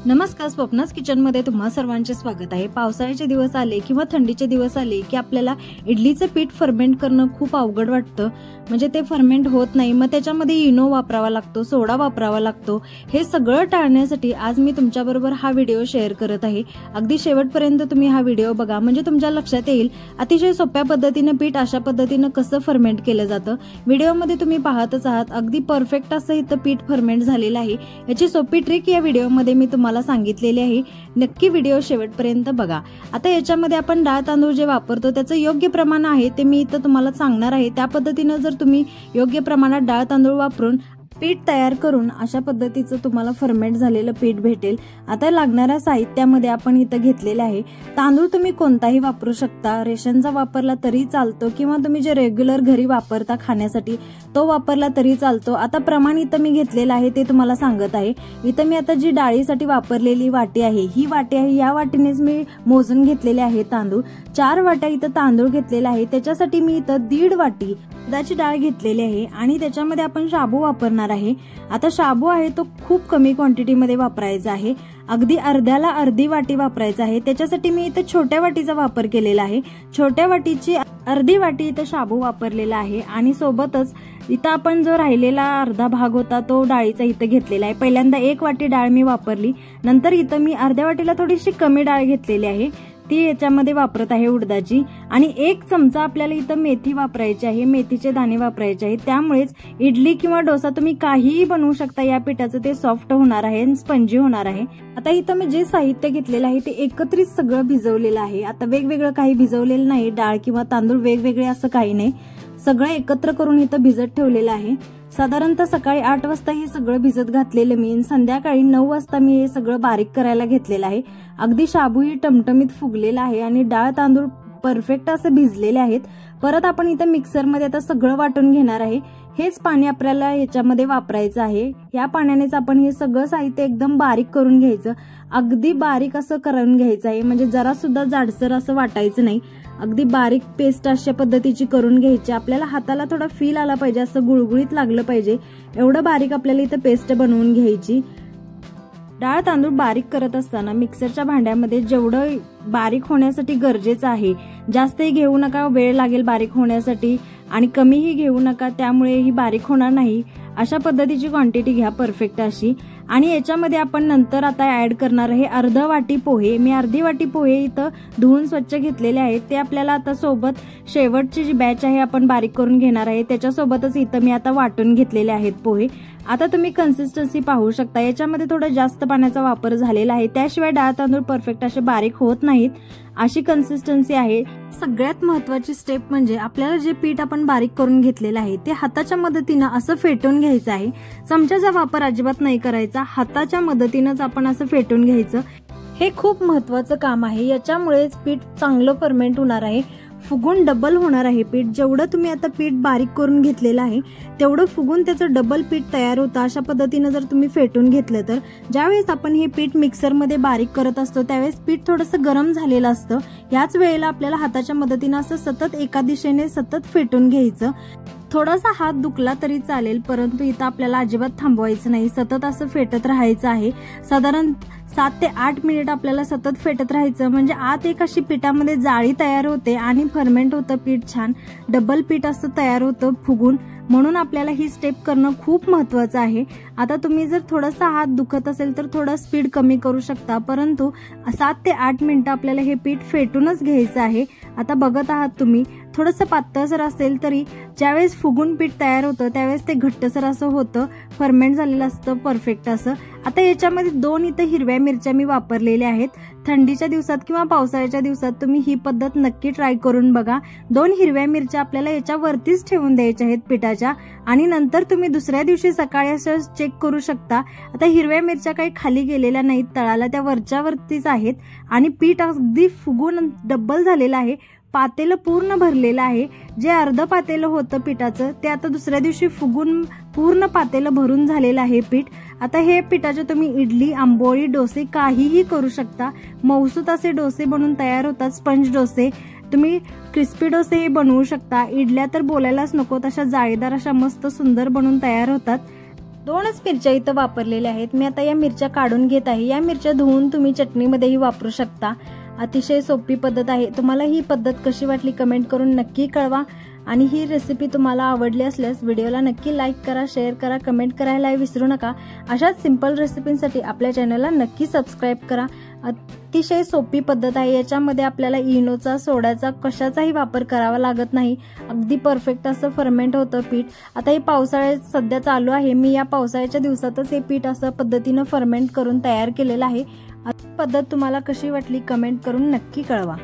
नमस्कार, स्वप्नास किचनमध्ये तुम्हा सर्वांचे स्वागत आहे। पावसाळ्याचे दिवस आले किंवा थंडीचे दिवस आले की आपल्याला इडलीचे पीठ फर्मेंट करणं खूप अवघड वाटतं। म्हणजे ते फर्मेंट होत नाही, मग त्याच्यामध्ये इनो वापरावा लागतो, सोडा वापरावा लागतो। हे सगळं टाळण्यासाठी आज मी तुमच्याबरोबर हा व्हिडिओ शेअर करत आहे। अगदी शेवटपर्यंत तुम्ही हा व्हिडिओ बघा, म्हणजे तुमच्या लक्षात येईल अतिशय सोप्या पद्धतीने पीठ अशा पद्धतीने कसं फर्मेंट केलं जातं। व्हिडिओमध्ये तुम्ही पाहतच आहात, अगदी परफेक्ट असं इथं पीठ फर्मेंट झालेलं आहे। याची सोपी ट्रिक या व्हिडिओमध्ये मी तुम्हाला सांगितलेले आहे। नक्की व्हिडिओ शेवटपर्यंत बघा। आता याच्यामध्ये आपण डाळ तांदूळ जे वापरतो त्याचं योग्य प्रमाण आहे ते मी इथं तुम्हाला सांगणार आहे। त्या पद्धतीने जर तुम्ही योग्य प्रमाणात डाळ तांदूळ वापरून पीठ तयार करून अशा पद्धतीचं तुम्हाला फर्मेंट झालेलं पीठ भेटेल। आता लागणाऱ्या साहित्यामध्ये आपण इथं घेतलेले आहे तांदूळ। तुम्ही कोणताही वापरू शकता, रेशनचा वापरला तरी चालतो किंवा तुम्ही जे रेग्युलर घरी वापरता खाण्यासाठी तो वापरला तरी चालतो। आता प्रमाण इथं मी घेतलेलं आहे ते तुम्हाला सांगत आहे। इथं मी आता जी डाळीसाठी वापरलेली वाटी आहे ही वाटी आहे, या वाटीनेच मी मोजून घेतलेले आहे तांदूळ। 4 वाट्या इथं तांदूळ घेतलेला आहे, त्याच्यासाठी मी इथं 1.5 वाटी उडदाची डाळ घेतलेली आहे आणि त्याच्यामध्ये आपण शाबू वापरणार आहे। आता शाबू आहे तो खूप कमी क्वांटिटी मध्ये वापरायचा आहे, अगदी अर्ध्याला अर्धी वाटी वापरायचा आहे। त्याच्यासाठी मी इथं छोट्या वाटीचा वापर केलेला आहे। छोट्या वाटीची अर्धी वाटी इथं शाबू वापरलेला आहे आणि सोबतच इथं आपण जो राहिलेला अर्धा भाग होता तो डाळीचा इथं घेतलेला आहे। पहिल्यांदा 1 वाटी डाळ मी वापरली, नंतर इथं मी अर्ध्या वाटीला थोडीशी कमी डाळ घेतलेली आहे, ती याच्यामध्ये वापरत आहे उडदाची। आणि 1 चमचा आपल्याला इथं मेथी वापरायची आहे, मेथीचे दाणे वापरायचे आहेत। त्यामुळेच इडली किंवा डोसा तुम्ही काहीही बनवू शकता या पिठाचं, ते सॉफ्ट होणार आहे आणि स्पंजी होणार आहे। आता इथं मी जे साहित्य घेतलेलं आहे ते एकत्रित सगळं भिजवलेलं आहे। आता वेगवेगळं काही भिजवलेलं नाही, डाळ किंवा तांदूळ वेगवेगळे असं काही नाही, सगळं एकत्र करून इथं भिजत ठेवलेलं आहे। साधारणतः सकाळी 8 वाजता हे सगळं भिजत घातलेलं मी, संध्याकाळी 9 वाजता मी हे सगळं बारीक करायला घेतलेलं आहे। अगदी शाबूही टमटमीत फुगलेला आहे आणि डाळ तांदूळ परफेक्ट असे भिजलेले आहेत। परत आपण इथं मिक्सरमध्ये आता सगळं वाटून घेणार आहे। हेच पाणी आपल्याला याच्यामध्ये वापरायचं आहे। या पाण्यानेच आपण हे सगळं साहित्य एकदम बारीक करून घ्यायचं, अगदी बारीक असं करून घ्यायचं आहे, म्हणजे जरा सुद्धा जाडसर असं वाटायचं नाही। अगदी बारीक पेस्ट अशा पद्धतीची करून घ्यायची। आपल्याला हाताला थोडा फील आला पाहिजे, असं गुळगुळीत लागलं पाहिजे, एवढं बारीक आपल्याला इथं पेस्ट बनवून घ्यायची। डाळ तांदूळ बारीक करत असताना मिक्सरच्या भांड्यामध्ये जेवढं बारीक होण्यासाठी गरजेचं आहे, जास्तही घेऊ नका, वेळ लागेल बारीक होण्यासाठी, आणि कमीही घेऊ नका, त्यामुळे ही बारीक होणार नाही। अशा पद्धतीची क्वांटिटी घ्या परफेक्ट अशी। आणि याच्यामध्ये आपण नंतर आता ऍड करणार आहे अर्धा वाटी पोहे। मी अर्धी वाटी पोहे इथं धुवून स्वच्छ घेतलेले आहेत, ते आपल्याला आता सोबत शेवटची जी बॅच आहे आपण बारीक करून घेणार आहे त्याच्यासोबतच इथं मी आता वाटून घेतलेले आहेत पोहे। आता तुम्ही कन्सिस्टन्सी पाहू शकता, याच्यामध्ये थोडं जास्त पाण्याचा वापर झालेला आहे, त्याशिवाय डाळ तांदूळ परफेक्ट असे बारीक होत नाहीत, अशी कन्सिस्टन्सी आहे। सगळ्यात महत्वाची स्टेप म्हणजे आपल्याला जे पीठ आपण बारीक करून घेतलेलं आहे ते हाताच्या मदतीने असं फेटून घ्यायचं आहे। चमच्याचा वापर अजिबात नाही करायचा, हाताच्या मदतीनेच आपण असं फेटून घ्यायचं। हे खूप महत्वाचं काम आहे, याच्यामुळेच पीठ चांगलं फर्मेंट होणार आहे, फुगून डबल होणार आहे पीठ। जेवढं तुम्ही आता पीठ बारीक करून घेतलेलं आहे तेवढं फुगून त्याचं डबल पीठ तयार होतं। अशा पद्धतीने जर तुम्ही फेटून घेतलं तर ज्यावेळेस आपण हे पीठ मिक्सरमध्ये बारीक करत असतो त्यावेळेस पीठ थोडंसं गरम झालेलं असतं, याच वेळेला आपल्याला हाताच्या मदतीने असं सतत एका दिशेने सतत फेटून घ्यायचं। थोडासा हात दुखला तरी चालेल, परंतु इथं आपल्याला अजिबात थांबवायचं नाही, सतत असं फेटत राहायचं आहे। साधारण 7 ते 8 मिनिट आपल्याला सतत फेटत राहायचं, म्हणजे आत एक अशी पिठामध्ये जाळी तयार होते आणि फर्मेंट होतं पीठ, छान डबल पीठ असं तयार होतं फुगून। म्हणून आपल्याला ही स्टेप करणं खूप महत्वाचं आहे। आता तुम्ही जर थोडासा हात दुखत असेल तर थोडं स्पीड कमी करू शकता, परंतु 7 ते 8 मिनिटं आपल्याला हे पीठ फेटूनच घ्यायचं आहे। आता बघत आहात तुम्ही, थोडंसं पातळसर असेल तरी ज्यावेळेस फुगून पीठ तयार होतं त्यावेळेस ते घट्टसर असं होतं, फर्मेंट झालेलं असतं परफेक्ट असं। आता याच्यामध्ये 2 इथं हिरव्या मिरच्या मी वापरलेल्या आहेत। थंडीच्या दिवसात किंवा पावसाळ्याच्या दिवसात तुम्ही ही पद्धत नक्की ट्राय करून बघा। 2 हिरव्या मिरच्या आपल्याला याच्यावरतीच ठेवून द्यायच्या आहेत पिठाच्या, आणि नंतर तुम्ही दुसऱ्या दिवशी सकाळी असं चेक करू शकता। आता हिरव्या मिरच्या काही खाली गेलेल्या नाहीत तळाला, त्या वरच्यावरतीच आहेत आणि पीठ अगदी फुगून डबल झालेलं आहे, पातेलं पूर्ण भरलेलं आहे। जे अर्ध पातेलं होतं पिठाचं ते आता दुसऱ्या दिवशी फुगून पूर्ण पातेलं भरून झालेलं आहे पीठ। आता हे पिठाचे तुम्ही इडली, आंबोळी, डोसे काहीही करू शकता, मऊसूत असे डोसे बनून तयार होतात, स्पंज डोसे। तुम्ही क्रिस्पी डोसेही बनवू शकता, इडल्या तर बोलायलाच नको, तशा जाळीदार अशा मस्त सुंदर बनून तयार होतात। 2च मिरच्या इथं वापरलेल्या आहेत. मी आता या मिरच्या काढून घेत आहे. या मिरच्या धुवून तुम्ही चटणीमध्येही वापरू शकता. अतिशय सोपी पद्धत आहे. तुम्हाला ही पद्धत कशी वाटली कमेंट करून नक्की कळवा. आणि ही रेसिपी तुम्हाला आवडली असल्यास व्हिडिओला नक्की लाईक करा, शेअर करा, कमेंट करायला विसरू नका. अशाच सिंपल रेसिपींसाठी आपल्या चॅनलला नक्की सबस्क्राईब करा. अतिशय सोपी पद्धत आहे. याच्यामध्ये आपल्याला इनोचा, सोड्याचा, कशाचाही वापर करावा लागत नाही. अगदी परफेक्ट असं फर्मेंट होतं पीठ. आता हे पावसाळ्यात सध्या चालू आहे. मी या पावसाळ्याच्या दिवसातच हे पीठ असं पद्धतीनं फर्मेंट करून तयार केलेलं आहे. पद्धत तुम्हाला कशी वाटली कमेंट करून नक्की कळवा.